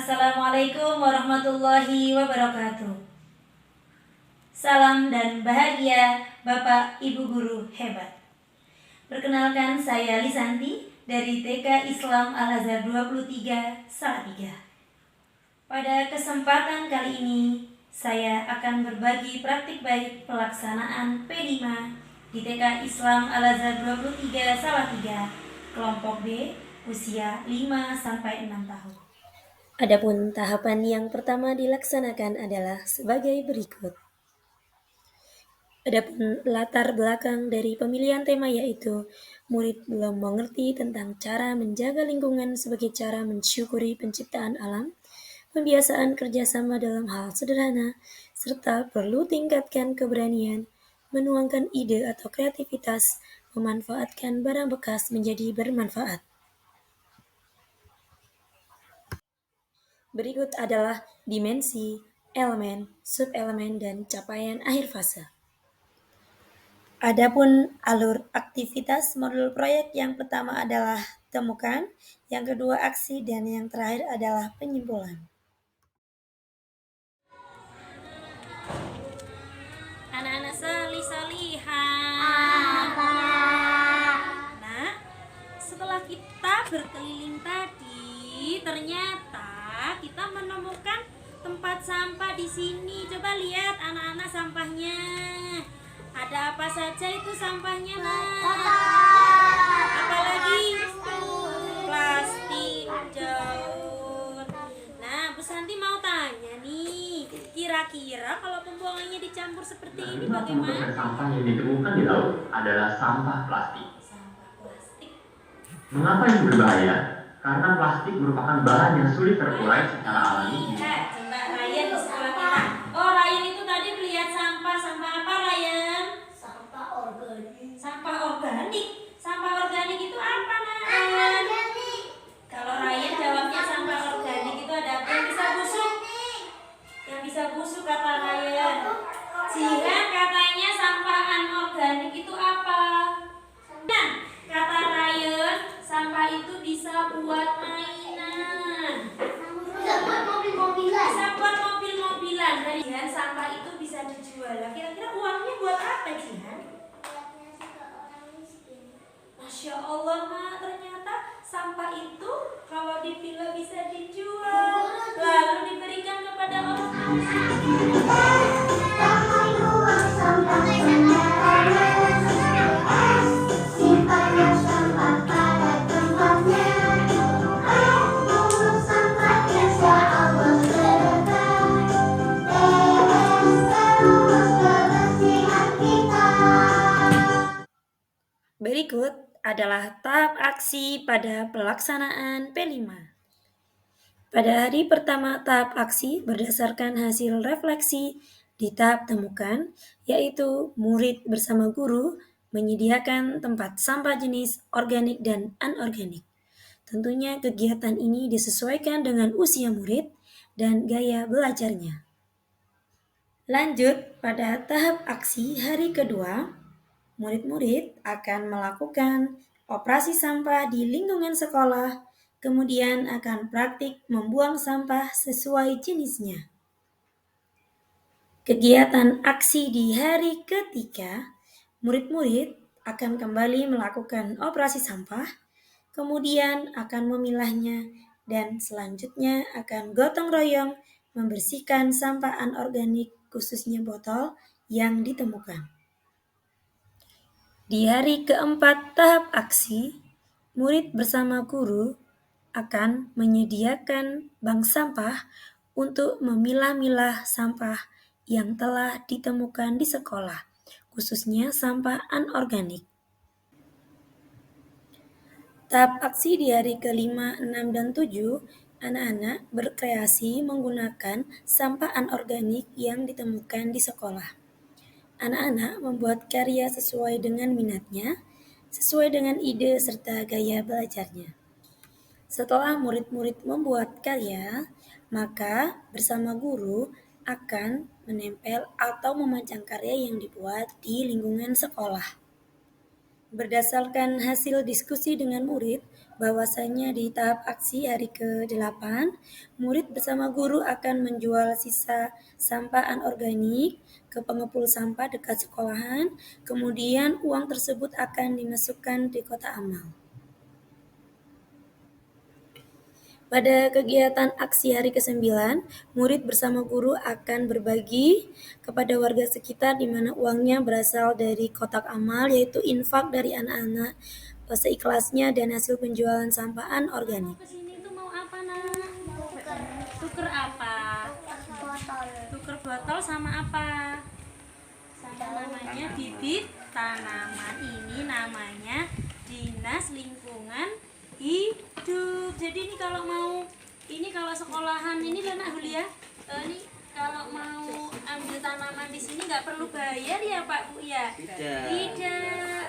Assalamualaikum warahmatullahi wabarakatuh. Salam dan bahagia Bapak Ibu Guru hebat. Perkenalkan, saya Lisanti dari TK Islam Al-Azhar 23 Salatiga. Pada kesempatan kali ini, saya akan berbagi praktik baik pelaksanaan P5 di TK Islam Al-Azhar 23 Salatiga, kelompok B, usia 5-6 tahun. Adapun tahapan yang pertama dilaksanakan adalah sebagai berikut. Adapun latar belakang dari pemilihan tema yaitu murid belum mengerti tentang cara menjaga lingkungan sebagai cara mensyukuri penciptaan alam, pembiasaan kerjasama dalam hal sederhana, serta perlu tingkatkan keberanian, menuangkan ide atau kreativitas, memanfaatkan barang bekas menjadi bermanfaat. Berikut adalah dimensi, elemen, subelemen, dan capaian akhir fase. Adapun alur aktivitas modul proyek yang pertama adalah temukan, yang kedua aksi, dan yang terakhir adalah penyimpulan. Anak-anak salih-salihan. Nah, setelah kita berkeliling tadi, ternyata kita menemukan tempat sampah di sini. Coba lihat anak-anak sampahnya. Ada apa saja itu sampahnya, Nak? Apalagi plastik, daun. Nah, Bu Santi mau tanya nih, kira-kira kalau pembuangannya dicampur seperti ini bagaimana? Sampah yang ditemukan di laut adalah sampah plastik. Sampah plastik. Mengapa ini berbahaya? Karena plastik merupakan bahan yang sulit terurai secara alami. Coba Ryan di sekolah kita. Oh, Ryan itu tadi melihat sampah. Sampah apa, Ryan? Sampah organik. Sampah organik. Sampah organik itu apa, Nak? Kalau Ryan jawabnya sampah organik itu ada apa yang bisa busuk? Yang bisa busuk kata Ryan. Jihan katanya sampah anorganik itu apa? Nah, kata Ryan, sampah itu bisa buat mainan. Bisa buat mobil-mobilan. Bisa buat mobil-mobilan. Dari Jihan, sampah itu bisa dijual. Kira-kira uangnya buat apa, Jihan? Masya Allah, Nak, ternyata sampah itu kalau dipilah bisa dijual, lalu diberikan kepada orang Berikut adalah tahap aksi pada pelaksanaan P5. Pada hari pertama tahap aksi berdasarkan hasil refleksi di tahap temukan, yaitu murid bersama guru menyediakan tempat sampah jenis organik dan anorganik. Tentunya kegiatan ini disesuaikan dengan usia murid dan gaya belajarnya. Lanjut pada tahap aksi hari kedua, murid-murid akan melakukan operasi sampah di lingkungan sekolah, kemudian akan praktik membuang sampah sesuai jenisnya. Kegiatan aksi di hari ketiga, murid-murid akan kembali melakukan operasi sampah, kemudian akan memilahnya, dan selanjutnya akan gotong royong membersihkan sampah anorganik khususnya botol yang ditemukan. Di hari keempat tahap aksi, murid bersama guru akan menyediakan bank sampah untuk memilah-milah sampah yang telah ditemukan di sekolah, khususnya sampah anorganik. Tahap aksi di hari kelima, 6, dan 7, anak-anak berkreasi menggunakan sampah anorganik yang ditemukan di sekolah. Anak-anak membuat karya sesuai dengan minatnya, sesuai dengan ide serta gaya belajarnya. Setelah murid-murid membuat karya, maka bersama guru akan menempel atau memajang karya yang dibuat di lingkungan sekolah. Berdasarkan hasil diskusi dengan murid, bahwasanya di tahap aksi hari ke-8, murid bersama guru akan menjual sisa sampah anorganik ke pengepul sampah dekat sekolahan, kemudian uang tersebut akan dimasukkan di kotak amal. Pada kegiatan aksi hari ke-9, murid bersama guru akan berbagi kepada warga sekitar di mana uangnya berasal dari kotak amal, yaitu infak dari anak-anak seikhlasnya dan hasil penjualan sampah anorganik. Kesini tuh mau apa, Nak? Tuker apa? Botol. Tuker botol sama apa? Sama namanya bibit tanaman. Ini namanya Dinas Lingkungan Hidup. Jadi ini kalau sekolahan ini lah Nak Hulia, ini kalau mau ambil tanaman di sini nggak perlu bayar ya Pak Bu ya? Tidak.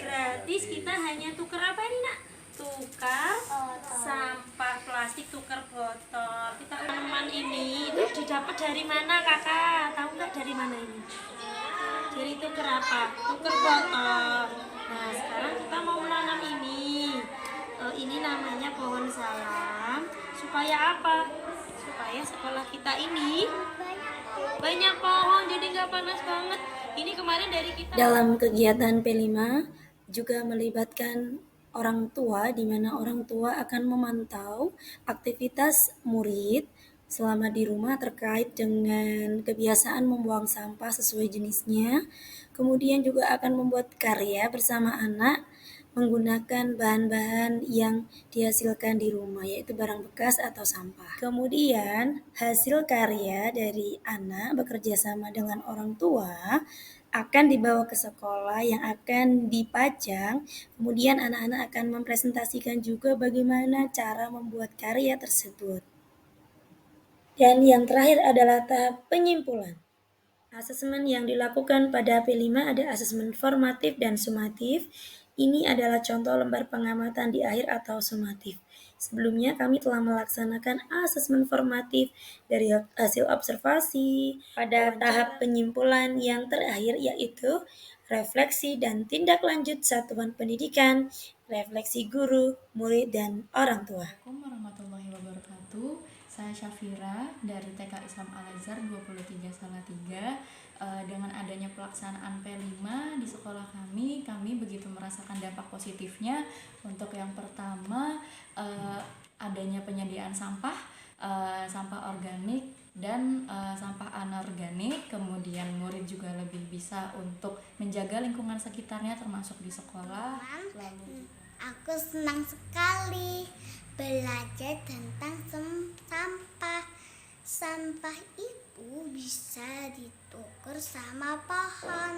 Gratis, kita hanya tukar apa ini Nak? Tukar sampah plastik, tukar botol. Kita tanaman ini itu didapat dari mana Kakak? Tahu nggak dari mana ini? Dari tukar apa? Tukar botol. Nah sekarang kita mau menanam ini. Ini namanya pohon salam. Supaya apa? Supaya sekolah kita ini banyak pohon, jadi nggak panas banget. Ini kemarin dari kita. Dalam kegiatan P5 juga melibatkan orang tua, di mana orang tua akan memantau aktivitas murid selama di rumah terkait dengan kebiasaan membuang sampah sesuai jenisnya. Kemudian juga akan membuat karya bersama anak menggunakan bahan-bahan yang dihasilkan di rumah, yaitu barang bekas atau sampah. Kemudian hasil karya dari anak bekerja sama dengan orang tua akan dibawa ke sekolah yang akan dipajang. Kemudian anak-anak akan mempresentasikan juga bagaimana cara membuat karya tersebut. Dan yang terakhir adalah tahap penyimpulan. Asesmen yang dilakukan pada P5 ada asesmen formatif dan sumatif. Ini adalah contoh lembar pengamatan di akhir atau sumatif. Sebelumnya kami telah melaksanakan asesmen formatif dari hasil observasi pada tahap penyimpulan yang terakhir, yaitu refleksi dan tindak lanjut satuan pendidikan, refleksi guru, murid, dan orang tua. Assalamualaikum warahmatullahi wabarakatuh. Saya Syafira dari TK Islam Al-Azhar 23 Salatiga. Dengan adanya pelaksanaan P5 di sekolah kami begitu merasakan dampak positifnya. Untuk yang pertama, adanya penyediaan sampah organik dan sampah anorganik. Kemudian murid juga lebih bisa untuk menjaga lingkungan sekitarnya termasuk di sekolah. Lalu Aku senang sekali belajar tentang sampah. Sampah itu bisa ditukar sama pohon.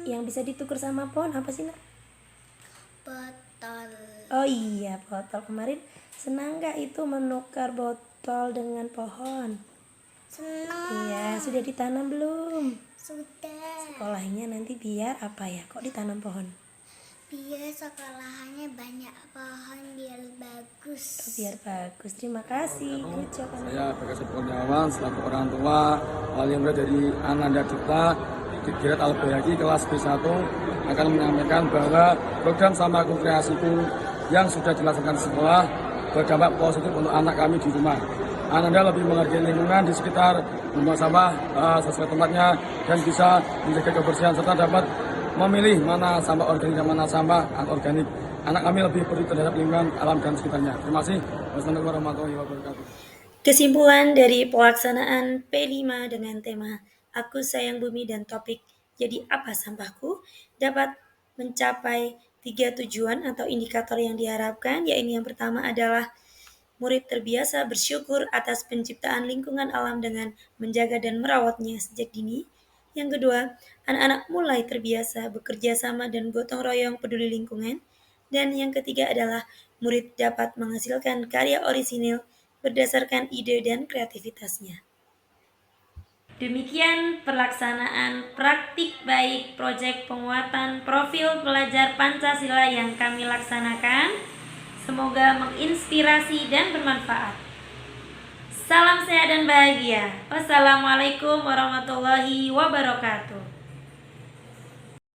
Yang bisa ditukar sama pohon apa sih Nak? Botol. Oh iya, botol. Kemarin senang nggak itu menukar botol dengan pohon? Senang. Iya, sudah ditanam belum? Sudah. Sekolahnya nanti biar apa ya? Kok ditanam pohon? Biar sekolahannya banyak pohon biar bagus. Biar bagus. Terima kasih. Good job, anak. Saya Bekasi Kurniawan selaku orang tua wali murid dari Ananda Dipta Dikirat Al-Bayaki kelas B1 akan menyampaikan bahwa program Sampahku Kreasiku yang sudah dilaksanakan di sekolah berdampak positif untuk anak kami di rumah. Ananda lebih menghargai lingkungan di sekitar membuang sampah sesuai tempatnya dan bisa menjaga kebersihan serta dapat memilih mana sampah organik dan mana sampah anorganik. Anak kami lebih peduli terhadap lingkungan alam dan sekitarnya. Terima kasih. Wassalamualaikum warahmatullahi wabarakatuh. Kesimpulan dari pelaksanaan P5 dengan tema Aku Sayang Bumi dan topik Jadi Apa Sampahku dapat mencapai 3 tujuan atau indikator yang diharapkan, yaitu yang pertama adalah murid terbiasa bersyukur atas penciptaan lingkungan alam dengan menjaga dan merawatnya sejak dini. Yang kedua, anak-anak mulai terbiasa bekerja sama dan gotong royong peduli lingkungan. Dan yang ketiga adalah murid dapat menghasilkan karya orisinil berdasarkan ide dan kreativitasnya. Demikian pelaksanaan praktik baik proyek penguatan profil pelajar Pancasila yang kami laksanakan. Semoga menginspirasi dan bermanfaat. Salam sehat dan bahagia. Wassalamualaikum warahmatullahi wabarakatuh.